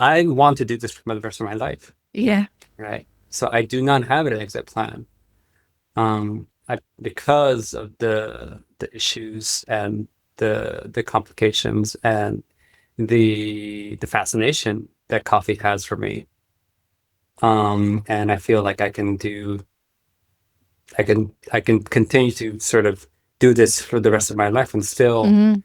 I want to do this for the rest of my life, Yeah. right? So I do not have an exit plan. Because of the issues and the complications and the fascination that coffee has for me. And I feel like I can continue to sort of do this for the rest of my life and still, Mhm.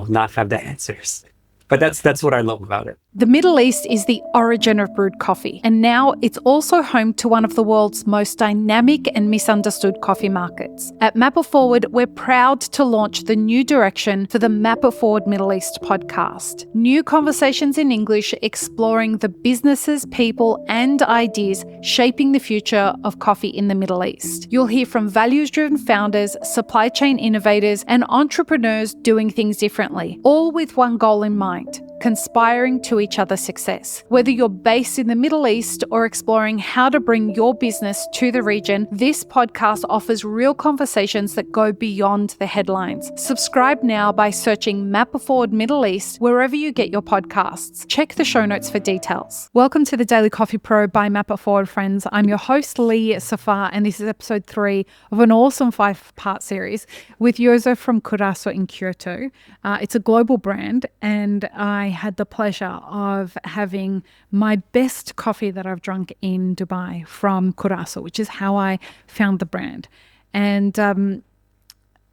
not have the answers. But that's what I love about it. The Middle East is the origin of brewed coffee, and now it's also home to one of the world's most dynamic and misunderstood coffee markets. At Map It Forward, we're proud to launch the new direction for the Map It Forward Middle East podcast. New conversations in English exploring the businesses, people, and ideas shaping the future of coffee in the Middle East. You'll hear from values-driven founders, supply chain innovators, and entrepreneurs doing things differently, all with one goal in mind: conspiring to each other's success. Whether you're based in the Middle East or exploring how to bring your business to the region, this podcast offers real conversations that go beyond the headlines. Subscribe now by searching Map It Forward Middle East wherever you get your podcasts. Check the show notes for details. Welcome to the Daily Coffee Pro by Map It Forward, friends. I'm your host, Lee Safar, and this is episode 3 of an awesome 5-part series with Yozo from Kurasu in Kyoto. It's a global brand, and I had the pleasure of having my best coffee that I've drunk in Dubai from Kurasu, which is how I found the brand. And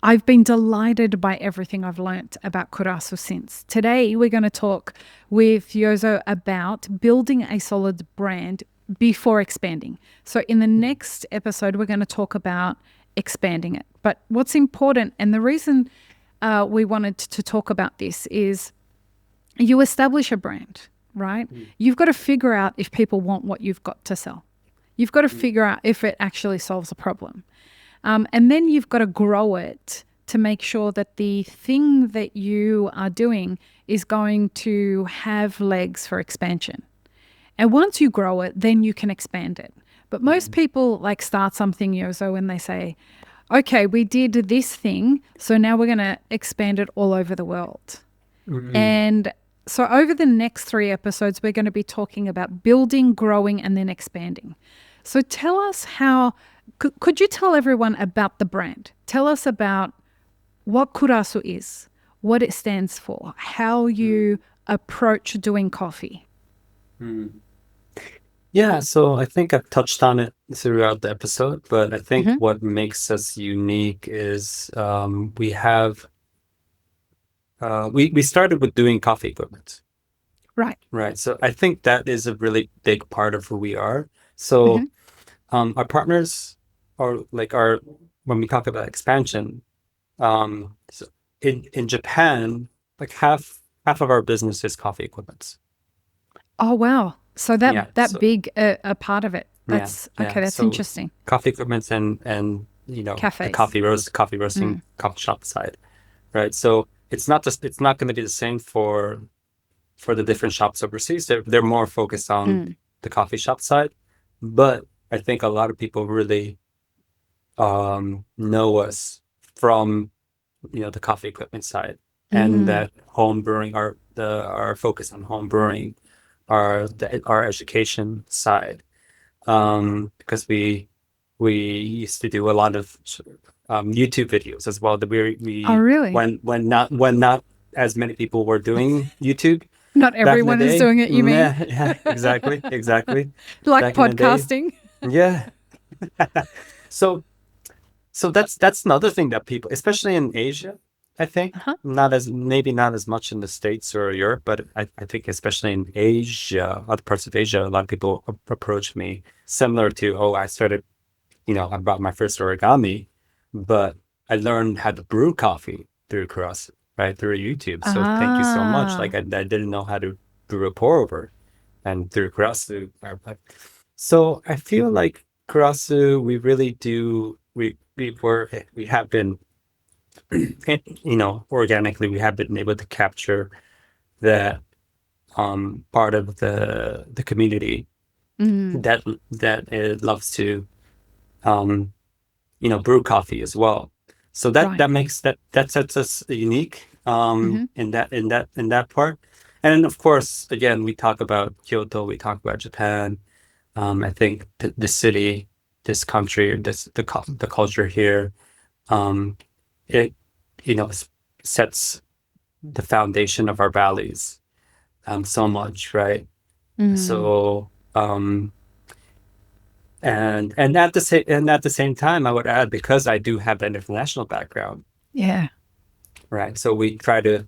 I've been delighted by everything I've learnt about Kurasu since. Today, we're going to talk with Yozo about building a solid brand before expanding. So in the next episode, we're going to talk about expanding it. But what's important, and the reason we wanted to talk about this, is you establish a brand, right? You've got to figure out if people want what you've got to sell. You've got to figure out if it actually solves a problem. And then you've got to grow it to make sure that the thing that you are doing is going to have legs for expansion. And once you grow it, then you can expand it. But most people start something, Yozo, and they say, okay, we did this thing, so now we're going to expand it all over the world. And so over the next 3 episodes, we're going to be talking about building, growing, and then expanding. So tell us how, could you tell everyone about the brand? Tell us about what Kurasu is, what it stands for, how you approach doing coffee. Yeah, so I think I've touched on it throughout the episode, but I think what makes us unique is we started with doing coffee equipment. Right. So I think that is a really big part of who we are. So our partners are when we talk about expansion, so in Japan, half of our business is coffee equipment. Oh, wow. So that So big a part of it. That's okay. That's so interesting. coffee equipment and the Cafes. coffee roasting, coffee shop side, right? So it's not going to be the same for the different shops overseas. They're more focused on the coffee shop side, but I think a lot of people really know us from the coffee equipment side, and that home brewing, our focus on home brewing, our education side, because we used to do a lot of YouTube videos as well. That we Oh, really? when not as many people were doing YouTube. Not everyone is doing it, you mean? Yeah, exactly. Like Back in the day. podcasting. Yeah. So that's another thing that people, especially in Asia, I think, maybe not as much in the States or Europe, but I think especially in Asia, other parts of Asia, a lot of people approach me similar to, I started, I bought my first origami, but I learned how to brew coffee through Kurasu, right, through YouTube. So thank you so much. I didn't know how to brew a pour over, and through Kurasu. So I feel like Kurasu, we really do. We have been, organically, we have been able to capture that part of the community that loves to brew coffee as well. So that makes that sets us unique in that part. And of course, again, we talk about Kyoto, we talk about Japan. I think the city, this country, the culture here, um, it sets the foundation of our values so much, right? Mm. So and at the same time, I would add, because I do have that international background, Yeah. right? So we try to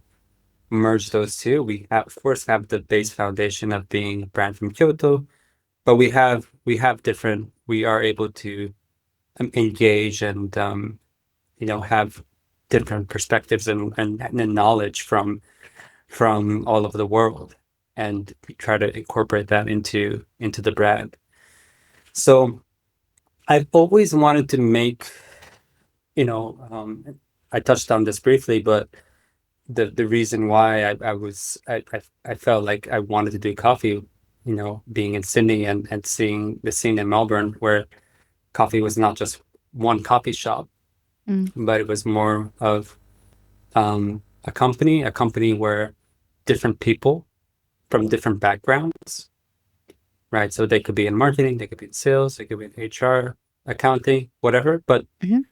merge those two. We of course have the base foundation of being a brand from Kyoto, but we have different. We are able to engage and have different perspectives and knowledge from all over the world, and we try to incorporate that into the brand. So I've always wanted to make, you know, I touched on this briefly, but the reason why I felt like I wanted to do coffee, being in Sydney and seeing the scene in Melbourne, where coffee was not just one coffee shop, Mm. but it was more of a company where different people from different backgrounds, right? So they could be in marketing, they could be in sales, they could be in HR, accounting, whatever, but Mhm.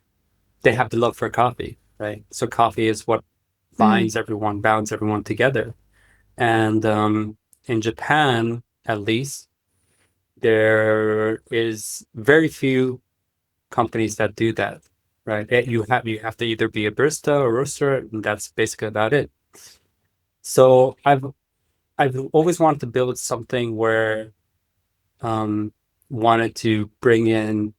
they have the love for coffee, right? So coffee is what Mm. bounds everyone together. And in Japan, at least, there is very few companies that do that, right? You have to either be a barista or roaster, and that's basically about it. So I've always wanted to build something where wanted to bring in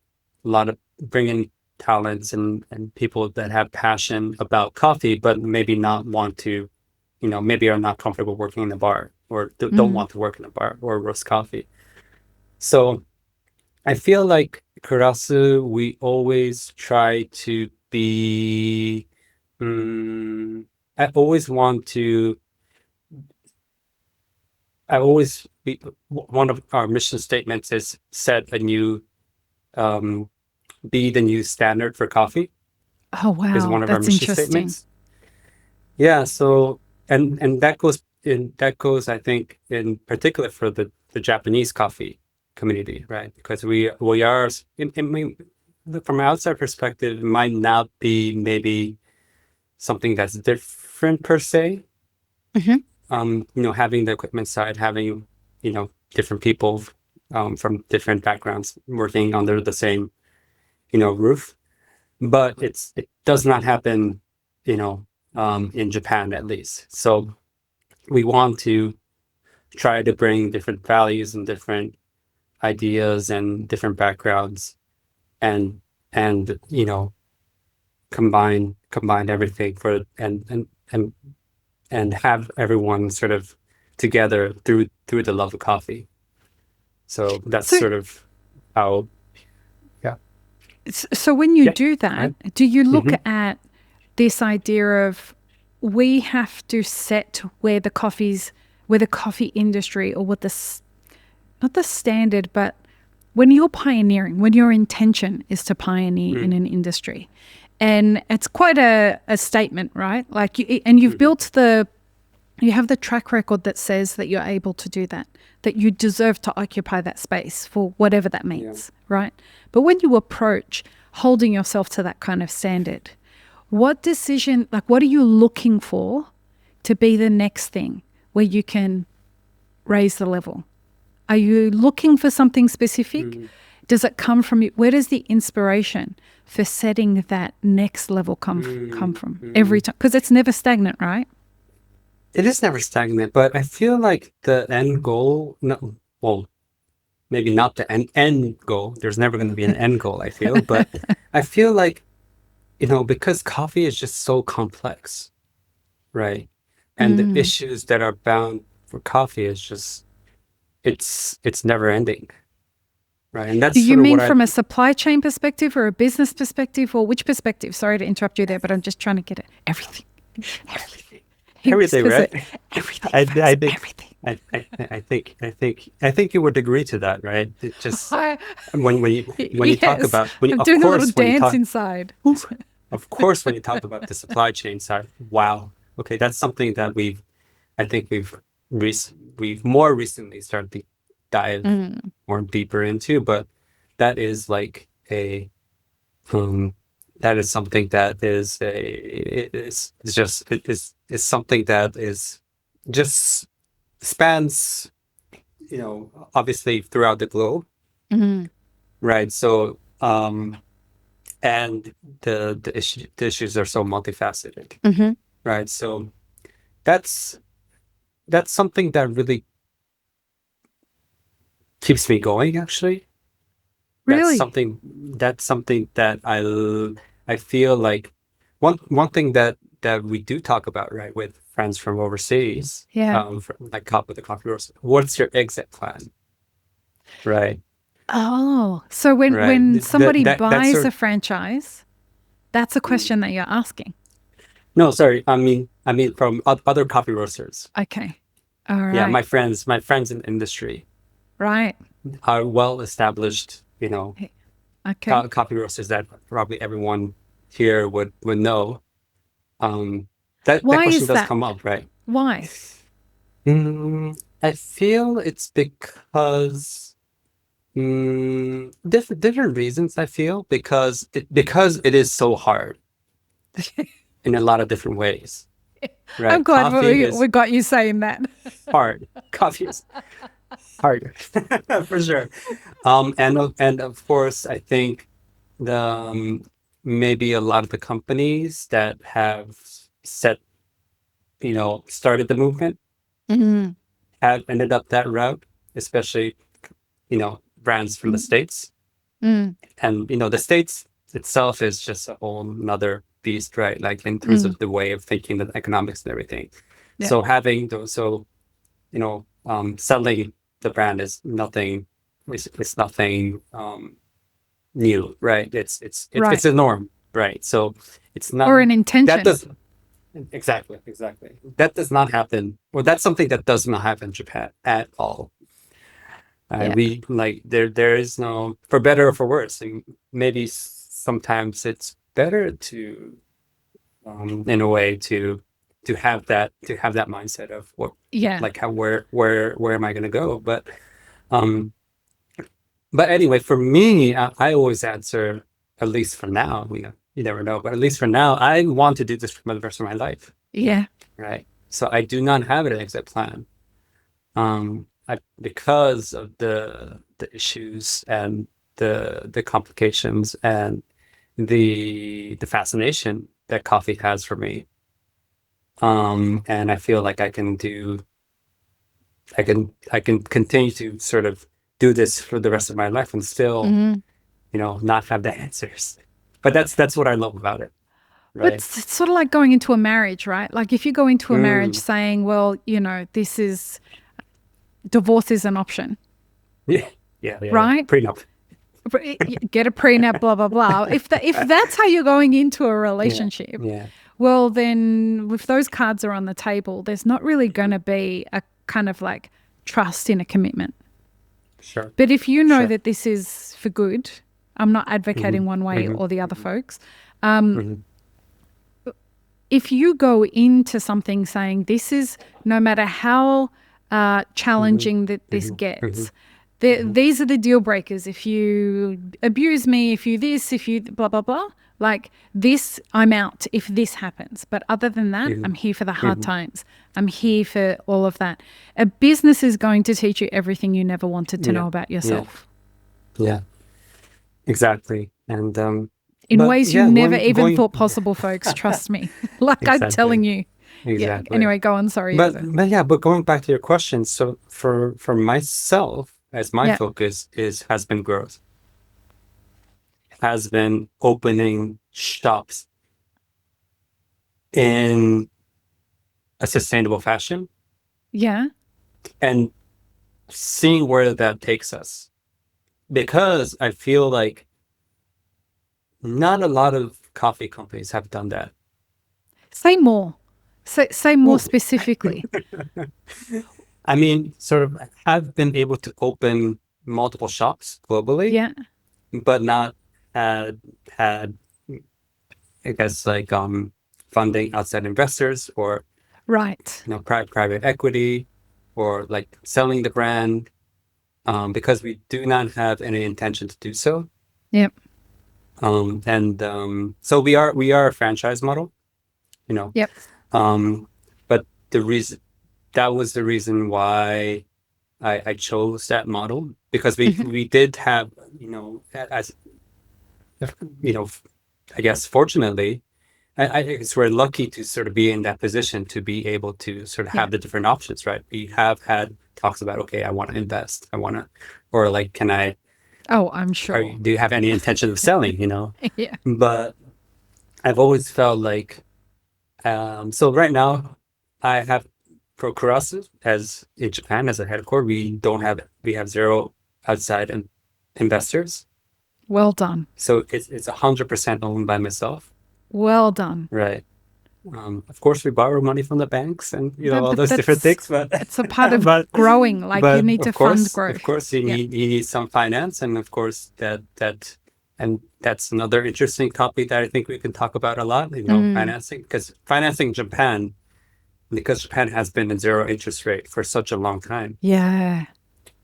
talents and people that have passion about coffee, but maybe not want to, maybe are not comfortable working in a bar, or don't Mm. want to work in a bar or roast coffee. So I feel like Kurasu, we always try to be. Um, I always want to. I always one of our mission statements is set a new, um, be the new standard for coffee, Oh, is wow. one of our That's mission interesting. statements. Yeah. So and that goes, I think, in particular for the Japanese coffee community, right? Because we are, mean, from an outside perspective, it might not be maybe something that's different per se. Hmm. Having the equipment side, having, different people from different backgrounds working under the same, roof. But it does not happen, you know, in Japan, at least. So we want to try to bring different values and different ideas and different backgrounds, and combine everything for and have everyone sort of together through the love of coffee. So that's So, sort of how. Yeah. so when you Yeah. do Right. that, do you look Mm-hmm. at this idea of we have to set where the coffee industry, or what not the standard, but when you're pioneering, when your intention is to pioneer in an industry, and it's quite a statement, right? Like and you've Mm-hmm. built you have the track record that says that you're able to do that, that you deserve to occupy that space for whatever that Yeah. means, right? But when you approach holding yourself to that kind of standard, what decision, like what are you looking for to be the next thing where you can raise the level? Are you looking for something specific? Mm-hmm. Does it come from you? Where does the inspiration for setting that next level come from Mm-hmm. every time? Because it's never stagnant, right? It is never stagnant, but I feel like the end goal, no, well, maybe not the end goal. There's never going to be an end goal, I feel, but I feel like, because coffee is just so complex, right? And the Mm. issues that are bound for coffee is just, it's never ending, right? And that's Do you sort of mean what I. from a supply chain perspective or a business perspective, or which perspective? Sorry to interrupt you there, but I'm just trying to get it. Everything. Everything. Everything, Because right? everything I, first. I think, Everything. I think you would agree to that, right? It just I, when you talk yes, about I'm of doing a little course, when you dance talk inside. of course when you talk about the supply chain side, wow, okay, that's something that I think we've more recently started to dive more deeper into, but that is like a um, that is something that is something that is just spans, obviously throughout the globe, right? So and the issues are so multifaceted, right? So that's that's something that really keeps me going, actually. Really? That's something that I feel like one thing that we do talk about, right, with friends from overseas, Yeah. like with the coffee roast. What's your exit plan, right? Oh, so Right. when somebody That's buys sort a franchise, that's a question that you're asking. no, sorry. I mean from other coffee roasters. Okay. All Yeah, right. my friends in the industry Right. are well established, Okay. coffee roasters that probably everyone here would know. Um, that Why question is does that? come up, right? Why? I feel it's because different reasons. I feel because it is so hard in a lot of different ways, I'm right? glad Coffee we is got you saying that. hard. Coffee is hard for sure. And of course, I think the maybe a lot of the companies that have set started the movement Mm, have ended up that route, especially brands from the States. mm, And the States itself is just a whole nother beast, right? Like in terms mm. of the way of thinking, the economics and everything. Yeah. So having those, selling the brand is nothing. It's nothing new, right? Right. It's a norm, right? So it's not Or an that intention. does exactly that does not happen, or that's something that does not happen in Japan at all. Yeah. We like there is no, for better or for worse. And maybe sometimes it's better to in a way to have that mindset of what, Yeah. like how where am I going to go, um but anyway, for me, I always answer, at least for now, you never know, but at least for now, I want to do this for the rest of my life, Yeah. right? So I do not have an exit plan, because of the issues and the complications and the fascination that coffee has for me. And I feel like I can continue to sort of do this for the rest of my life and still, Mm. not have the answers. But that's what I love about it, But right? it's sort of like going into a marriage, right? Like if you go into a marriage Mm. saying, well, this is divorce is an option, Yeah, yeah. right? Prenup. Get a prenup, blah blah blah. If that's how you're going into a Yeah, relationship, yeah, well then if those cards are on the table, there's not really going to be a kind of like trust in a commitment. sure, But if you know sure. that this is for good, I'm not Hmm. advocating one way Hmm. or the other, folks. Hmm. If you go into something saying this is no matter how Hmm. challenging that this Hmm. Hmm. gets, Hmm. these are the deal breakers. If you abuse me, if you this, if you blah, blah, blah, like this, I'm out if this happens. But other than that, Hmm. I'm here for the hard Hmm. times. I'm here for all of that. A business is going to teach you everything you never wanted to Yeah, know about yeah, yourself yeah, exactly. And in but ways you yeah, never going even going thought possible, folks. Trust me. Like I'm exactly, telling you. Yeah. exactly. Anyway, go on. Sorry, But Yozo. but yeah, but going back to your question, so for myself, as my Yeah. focus has been growth, has been opening shops in a sustainable fashion Yeah. and seeing where that takes us. Because I feel like not a lot of coffee companies have done that. Say more. Say more Well, specifically. I mean, sort of have been able to open multiple shops globally, Yeah. but not had I guess like funding outside investors or Right. private equity. or like selling the brand, because we do not have any intention to do so. Yep. So we are a franchise model, you know. Yep. But the reason that was the reason why I chose that model, because we did have, as you know, I guess fortunately, I guess we're lucky to sort of be in that position to be able to sort of Yeah. have the different options, right? We have had talks about, okay, I want to invest, or like, can I, Oh, I'm sure. do you have any intention of selling, Yeah. But I've always felt like, so right now I have for Kurasu as in Japan as a headquarters, we have zero outside investors. Well done. So it's 100% owned by myself. Well done. Right. Of course, we borrow money from the banks and all But those different things, but it's a part of but growing. Like you but need to fund growth. you Yeah. need some finance, and of course that's another interesting topic that I think we can talk about a lot. Financing, because financing Japan, because Japan has been in zero interest rate for such a long time, Yeah.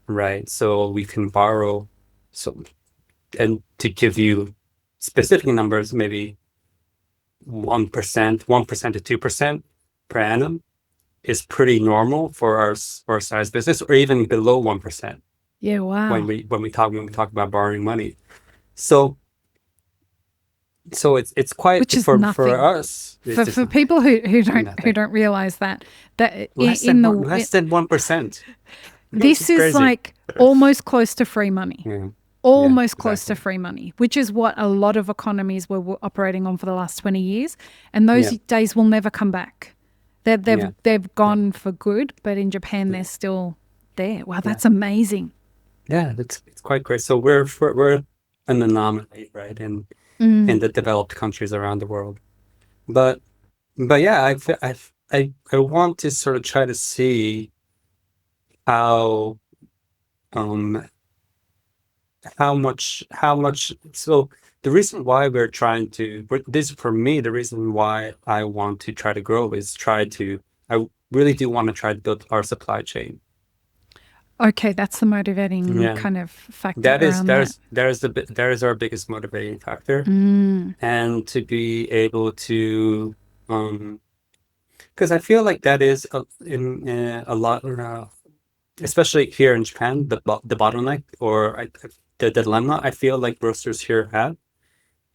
right? So we can borrow, so and to give you specific numbers, maybe 1% to 2% per annum is pretty normal for our size business, or even below 1% Yeah. Wow. when we talk about borrowing money. So it's quite, Which is for nothing. us. It's just For people who nothing. don't realize that in the Less than 1%. Which this is is crazy. like almost close to free money. Yeah. Almost close to Exactly. free money, which is what a lot of economies were operating on for the last 20 years. And those Yeah. days will never come back. Yeah. They've gone for good, but in Japan, they're still there. Wow, that's amazing. Yeah, it's quite great. So we're an anomaly, right, in the developed countries around the world. But yeah, I want to sort of try to see how um how much. So the reason why this, for me, the reason why I want to try to grow is I really do want to try to build our supply chain. Okay, that's the motivating Yeah, kind of factor around that. there is our biggest motivating factor. Mm. And to be able to, because I feel like that is in a lot, especially here in Japan, the bottleneck, or the dilemma I feel like roasters here have,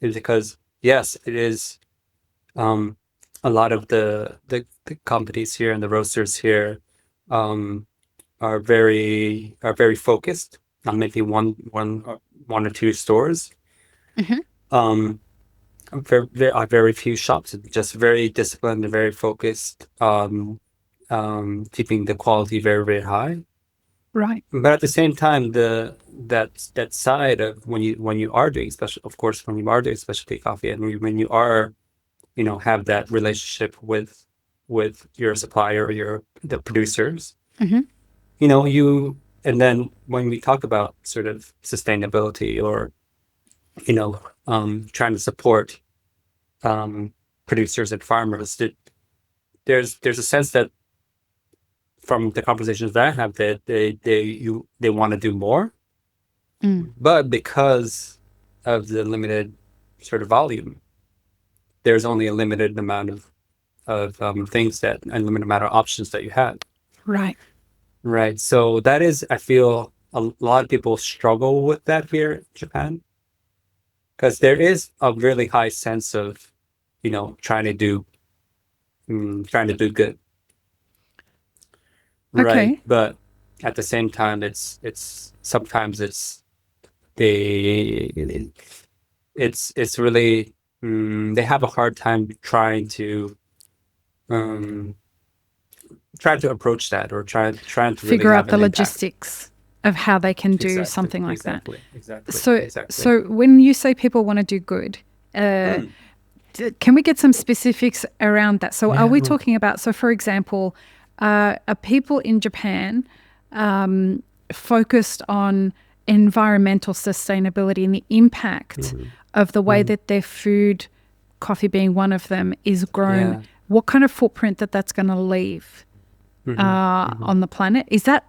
is because, yes, it is, um, a lot of the companies here and the roasters here, um, are very focused on maybe one or two stores. Mhm. Um, there are very few shops, just very disciplined and very focused, keeping the quality very, very high. Right. But at the same time, that side of when you are doing special, of course, when you are doing specialty coffee, and when you are, have that relationship with your supplier, or the producers, Hmm. and then when we talk about sort of sustainability, or trying to support, um, producers and farmers, there's a sense that, from the conversations that I have, that they want to do more, Mm. but because of the limited sort of volume, there's only a limited amount of things, that and limited amount of options that you have. Right. Right. So that is, I feel, a lot of people struggle with that here in Japan, because there is a really high sense of, trying to do good. Right. Okay. But at the same time, it's sometimes they it's really, they have a hard time um trying to approach that, or trying to really Figure out have the an impact. logistics of how they can do Exactly. something like that. Exactly. Exactly. So, Exactly. so when you say people want to do good, uh, Mm. can we get some specifics around that? So, are Yeah. we talking about, so for example, are people in Japan focused on environmental sustainability and the impact Mhm. of the way Mhm. that their food, coffee being one of them, is grown? Yeah. What kind of footprint that's going to leave? on the planet. Is that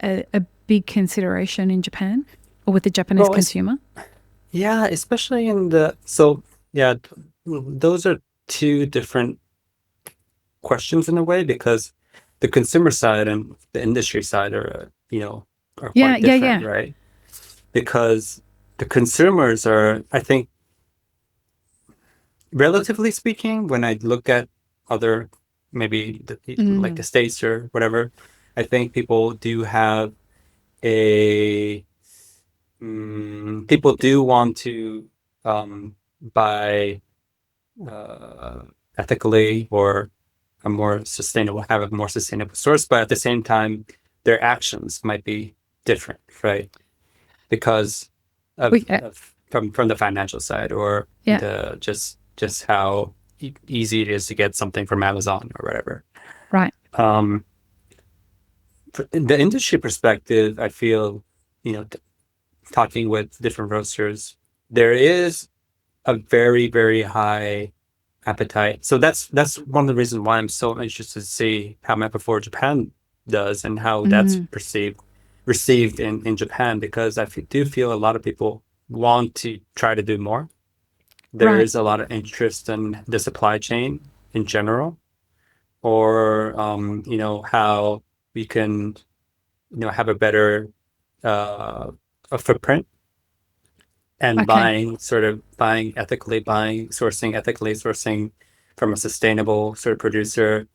a big consideration in Japan or with the Japanese consumer? Yeah, especially those are two different questions in a way, because the consumer side and the industry side are quite different, right? Because the consumers are, I think, relatively speaking, when I look at other, maybe like the States or whatever, I think people do have people do want to buy ethically, or have a more sustainable source, but at the same time, their actions might be different, right? Because from the financial side, or the just how easy it is to get something from Amazon or whatever. Right. The industry perspective, I feel, talking with different roasters, there is a very, very high appetite. So that's one of the reasons why I'm so interested to see how Map Before Japan does, and how that's received in Japan, because I do feel a lot of people want to try to do more. There is a lot of interest in the supply chain in general, or how we can have a better a footprint, and buying ethically, sourcing ethically, sourcing from a sustainable sort of producer,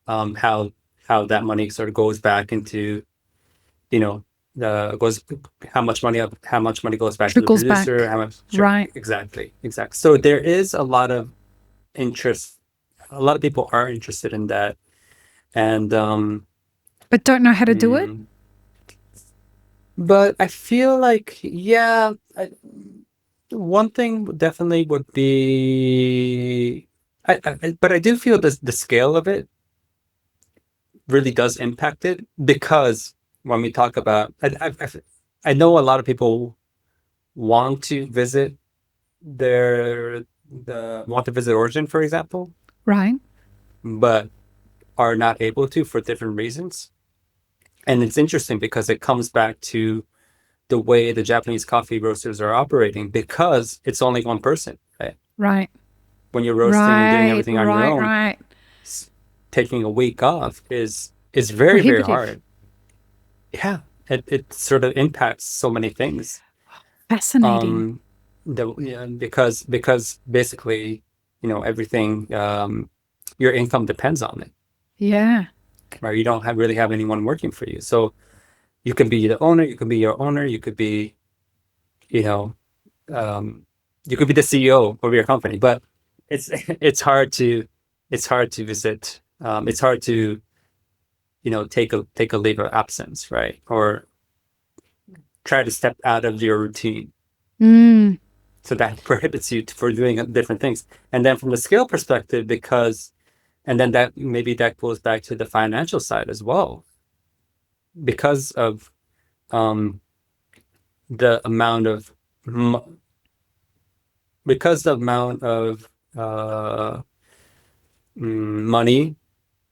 how that money sort of goes back into, how much money goes back to the producer, how much, exactly. So there is a lot of interest. A lot of people are interested in that, and but don't know how to do it. But I feel like, one thing definitely would be, but I do feel the scale of it really does impact it, because when we talk about, I know a lot of people want to visit Origin, for example, right? But are not able to for different reasons. And it's interesting because it comes back to the way the Japanese coffee roasters are operating, because it's only one person, right? Right. When you're roasting and doing everything on your own, taking a week off is very, very hard. Yeah, it sort of impacts so many things. Fascinating. Because basically, everything, your income depends on it. Yeah. Right. You don't really have anyone working for you. So you can be the owner, you can be your owner, you could be, you could be the CEO of your company, but it's hard to visit. It's hard to, take a leave of absence, right? Or try to step out of your routine. So that prohibits you for doing different things. And then from the scale perspective, and then that goes back to the financial side as well, because of the amount of money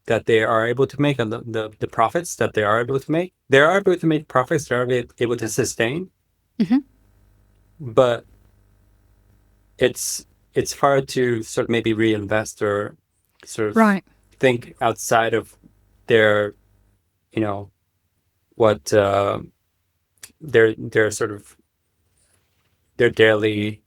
that they are able to make, and the profits that they are able to make. They are able to make profits, they are able to sustain. But it's hard to sort of maybe reinvest, or sort of think outside of their, what their sort of their daily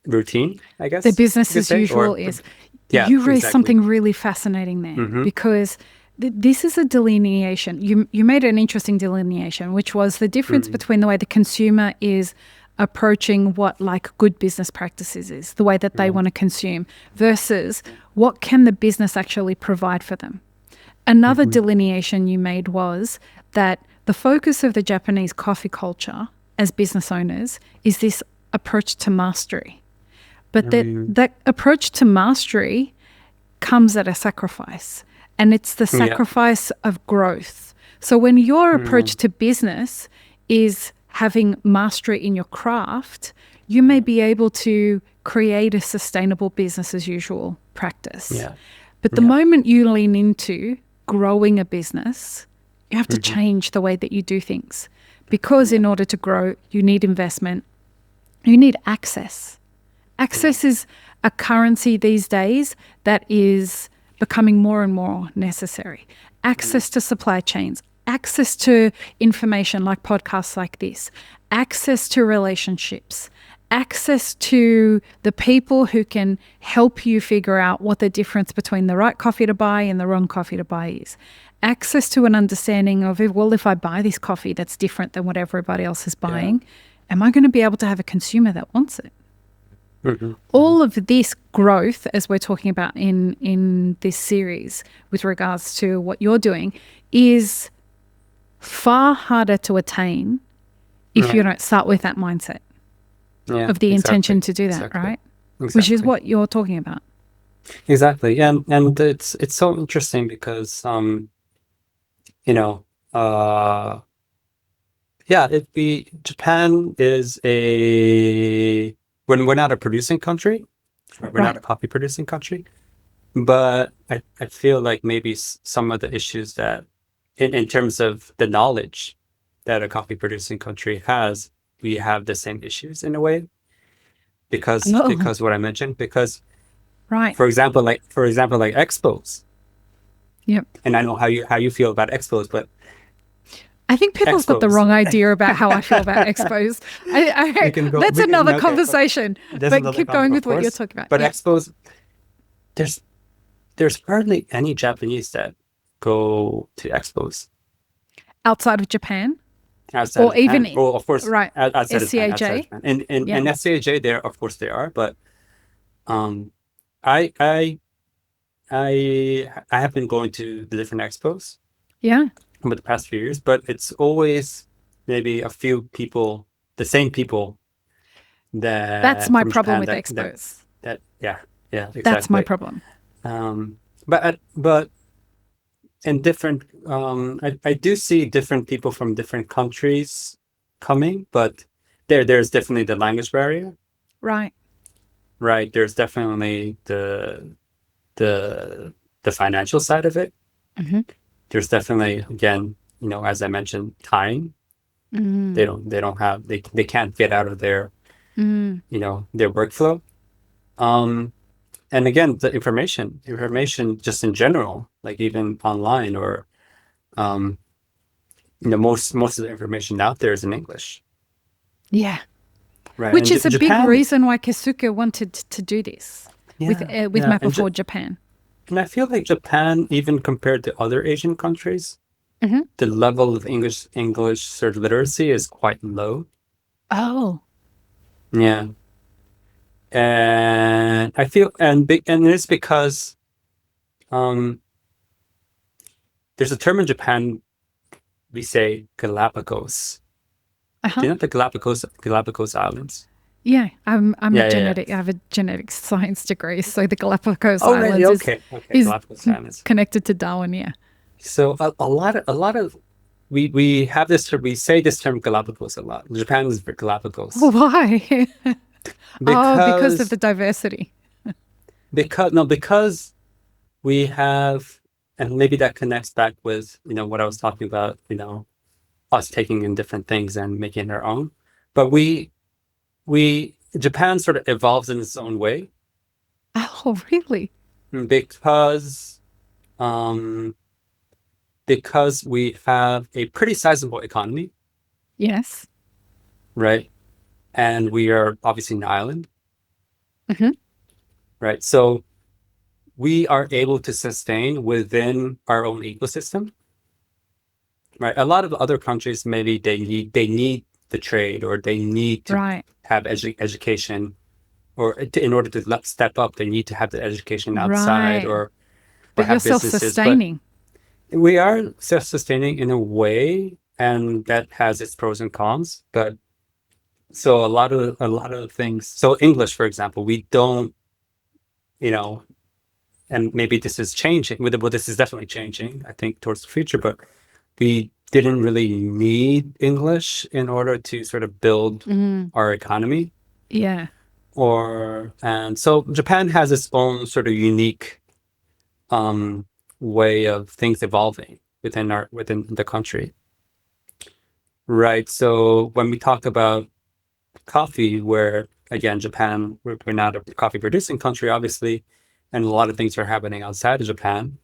routine, I guess. The business as usual is. You raised something really fascinating there, because this is a delineation. You made an interesting delineation, which was the difference between the way the consumer is approaching what like good business practices is, the way that they want to consume, versus what can the business actually provide for them. Another delineation you made was that the focus of the Japanese coffee culture as business owners is this approach to mastery. But that approach to mastery comes at a sacrifice, and it's the sacrifice of growth. So when your approach to business is having mastery in your craft, you may be able to create a sustainable business as usual practice. But the moment you lean into growing a business, you have to Mm-hmm. change the way that you do things. Because in order to grow, you need investment, you need access. Access is a currency these days that is becoming more and more necessary. Access to supply chains, access to information like podcasts like this, access to relationships, access to the people who can help you figure out what the difference between the right coffee to buy and the wrong coffee to buy is. Access to an understanding of, well, if I buy this coffee that's different than what everybody else is buying, am I going to be able to have a consumer that wants it? Mm-hmm. All of this growth, as we're talking about in this series with regards to what you're doing, is far harder to attain if you don't start with that mindset of the intention to do that, right? Exactly. Which is what you're talking about. Exactly. And it's so interesting because you know, yeah, Japan is when we're not a producing country, we're not a coffee producing country, but I feel like maybe some of the issues that in terms of the knowledge that a coffee producing country has, we have the same issues in a way because what I mentioned, because Right. for example like expos. Yep. And I know how you feel about expos, but I think people have got the expos. wrong idea about how I feel about expos. That's another conversation. But keep going with what you're talking about. But expos, there's hardly any Japanese that go to expos outside of Japan, outside or of Japan. even Well, of course, right, outside of Japan, SCAJ. and SCAJ there, of course, there are, but I I I have been going to the different expos. Yeah. Over the past few years, but it's always maybe a few people, the same people That's my problem with expos. Yeah, exactly. That's my problem. But in different, I do see different people from different countries coming, but there's definitely the language barrier. Right. Right. There's definitely the financial side of it. Mm-hmm. There's definitely, again, as I mentioned, time. Mm. They can't get out of their their workflow. And again, the information just in general, like even online or most of the information out there is in English. Yeah. Right. Which and is a big reason why Keisuke wanted to do this with Mappa for Japan. And I feel like Japan, even compared to other Asian countries, the level of English sort of literacy is quite low. Oh. Yeah. And I feel and it's because there's a term in Japan, we say Galapagos. Do you know the Galapagos Islands? Yeah, I have a genetics science degree, so the Galapagos Islands is Galapagos Islands. Connected to Darwin, yeah. So a lot of we have this term, we say this term Galapagos a lot. Japan is Galapagos. Why? Because of the diversity. Because we have, and maybe that connects back with what I was talking about, us taking in different things and making our own. But Japan sort of evolves in its own way. Oh, really? Because we have a pretty sizable economy. Yes. Right. And we are obviously an island. Mm-hmm. Right. So we are able to sustain within our own ecosystem. Right. A lot of other countries, maybe they need the trade, or they need to have education, or in order to step up, they need to have the education outside, or but you're self-sustaining. We are self-sustaining in a way, and that has its pros and cons. But so a lot of things. So English, for example, we don't, and maybe this is changing. Well, this is definitely changing, I think, towards the future. But we didn't really need English in order to sort of build our economy. Yeah. And so Japan has its own sort of unique way of things evolving within the country. Right. So when we talk about coffee, where again, Japan, we're not a coffee producing country, obviously, and a lot of things are happening outside of Japan.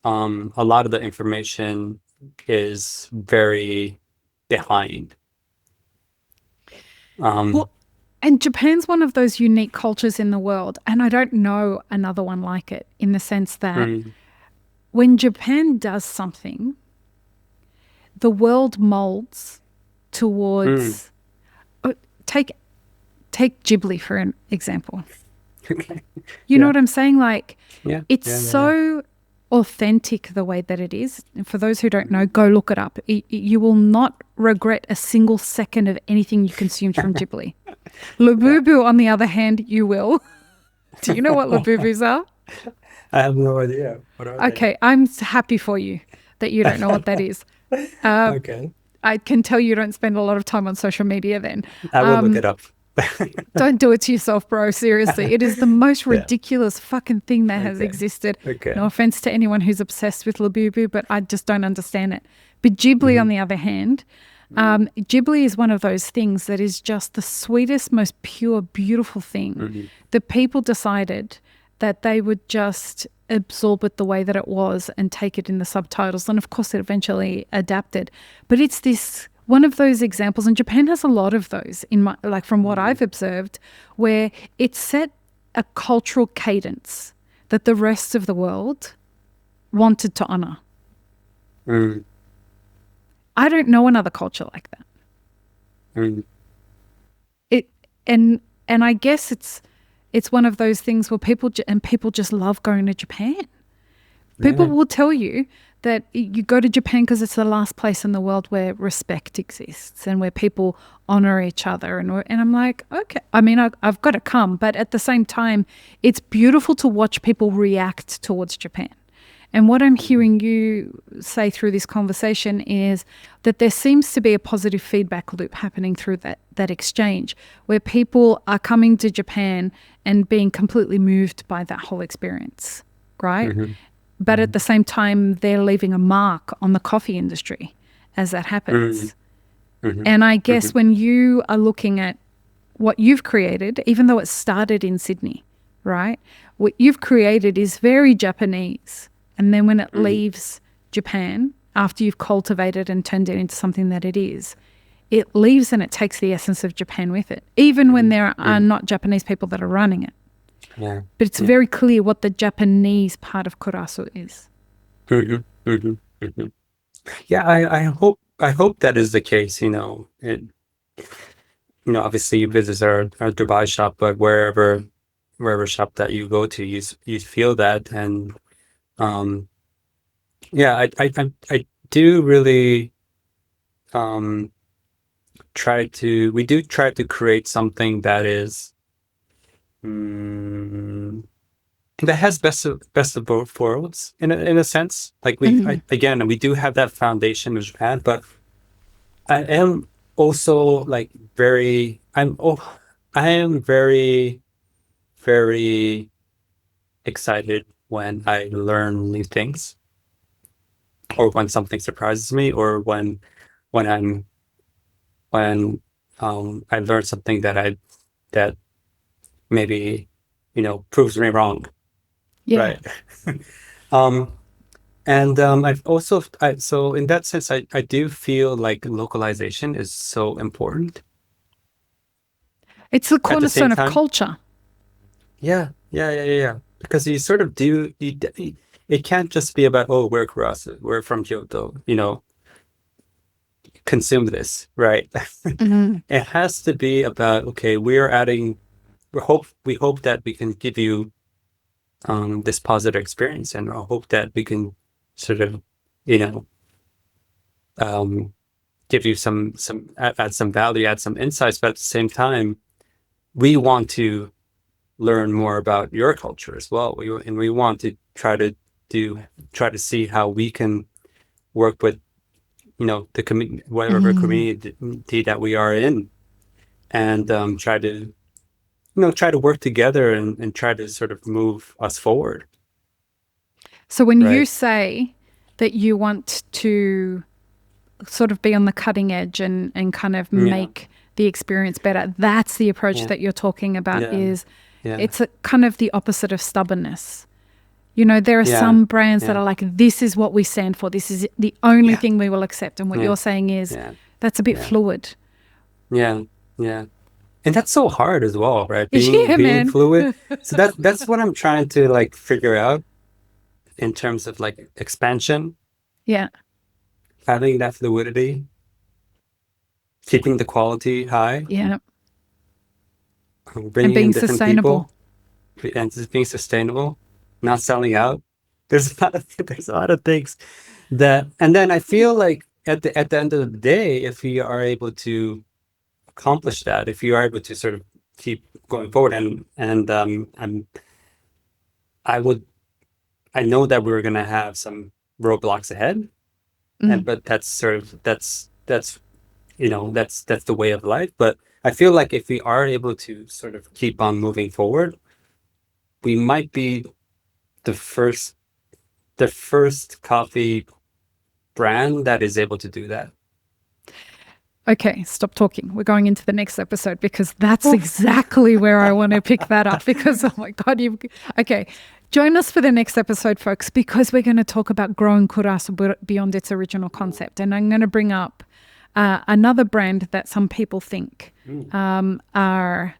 A lot of the information is very behind. Well, and Japan's one of those unique cultures in the world, and I don't know another one like it in the sense that mm, when Japan does something, the world molds mm, towards. Take take Ghibli for an example. okay. You know Yeah. what I'm saying? Like, Yeah. it's Yeah. Yeah. Yeah. so authentic the way that it is. And for those who don't know, go look it up. You will not regret a single second of anything you consumed from Ghibli. Yeah. Labubu, on the other hand, you will. Do you know what labubus are? I have no idea. What are they? Okay, I'm happy for you that you don't know what that is. Uh, Okay. I can tell you don't spend a lot of time on social media then. I will look it up. Don't do it to yourself, bro. Seriously. It is the most Yeah. ridiculous fucking thing that has Okay. existed. No Okay. offense to anyone who's obsessed with Labubu, but I just don't understand it. But Ghibli, on Hmm. the other hand, Ghibli is one of those things that is just the sweetest, most pure, beautiful thing. Hmm. The people decided that they would just absorb it the way that it was and take it in the subtitles. And of course, it eventually adapted. But it's this one of those examples, and Japan has a lot of those in my like from what I've observed, where it set a cultural cadence that the rest of the world wanted to honor. Mm, I don't know another culture like that. mm, It and I guess it's one of those things where people just love going to Japan. People yeah. will tell you that you go to Japan because it's the last place in the world where respect exists and where people honor each other. And I'm like, okay. I mean, I've got to come. But at the same time, it's beautiful to watch people react towards Japan. And what I'm hearing you say through this conversation is that there seems to be a positive feedback loop happening through that exchange where people are coming to Japan and being completely moved by that whole experience, right? Hmm. But at the same time, they're leaving a mark on the coffee industry as that Hmm. happens. Hmm. And I Hmm. guess when you are looking at what you've created, even though it started in Sydney, right? What you've created is very Japanese. And then when it Hmm. leaves Japan, after you've cultivated and turned it into something that it leaves and it takes the essence of Japan with it, even when there are Hmm. not Japanese people that are running it. Yeah. But it's Yeah. very clear what the Japanese part of Kurasu is. Hmm. Hmm. Hmm. Yeah. I hope that is the case. Obviously you visit our Dubai shop, but wherever shop that you go to, you feel that, and um, yeah, I do really um we do try to create something that is mm, that has best of both worlds in a sense. Like again, we do have that foundation of Japan, but I am also like I am very, very excited when I learn new things, or when something surprises me, or when I'm when I learn something that maybe proves me wrong, Yeah. right? um, and so in that sense, I do feel like localization is so important. It's the At the same cornerstone of time, culture. yeah, yeah, yeah, yeah, yeah. Because you sort of do it can't just be about, oh, we're Kurasu, we're from Kyoto, consume this, right? Mhm. It has to be about, okay, we hope that we can give you this positive experience, and I hope that we can sort of, you know, um, give you add some value, add some insights, but at the same time, we want to learn more about your culture as well. We want to try to see how we can work with the whatever Mhm. community that we are in, and try to work together, and try to sort of move us forward. So when you right? say that you want to sort of be on the cutting edge and kind of Yeah, make the experience better, that's the approach yeah, that you're talking about. yeah, Is yeah, it's a kind of the opposite of stubbornness. You know, there are yeah, some brands that yeah, are like, this is what we stand for. This is the only yeah, thing we will accept. And what yeah, you're saying is yeah, that's a bit yeah, fluid. yeah, yeah. And that's so hard as well, right? Being Yeah, being man. fluid. So that's what I'm trying to like figure out in terms of like expansion, Yeah. having that fluidity, keeping the quality high, Yeah. And bringing in being different sustainable. people, and just being sustainable, not selling out. There's a lot of things that, and then I feel like at the end of the day, if we are able to accomplish that, if you are able to sort of keep going forward, I would, I know that we're gonna have some roadblocks ahead, Mm. but that's the way of life. But I feel like if we are able to sort of keep on moving forward, we might be the first the first coffee brand that is able to do that. Okay, stop talking. We're going into the next episode because that's exactly where I want to pick that up because, oh my God, okay. Join us for the next episode, folks, because we're going to talk about growing Kurasu beyond its original concept. And I'm going to bring up another brand that some people think are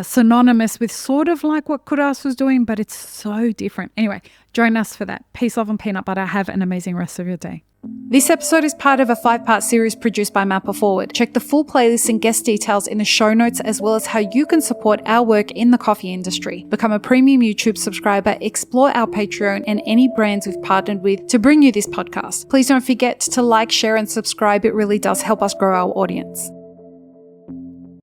synonymous with sort of like what Kurasu's doing, but it's so different. Anyway, join us for that. Peace, love, and peanut butter. Have an amazing rest of your day. This episode is part of a 5-part series produced by Mapper Forward. Check the full playlist and guest details in the show notes, as well as how you can support our work in the coffee industry. Become a premium YouTube subscriber, explore our Patreon and any brands we've partnered with to bring you this podcast. Please don't forget to like, share, and subscribe. It really does help us grow our audience.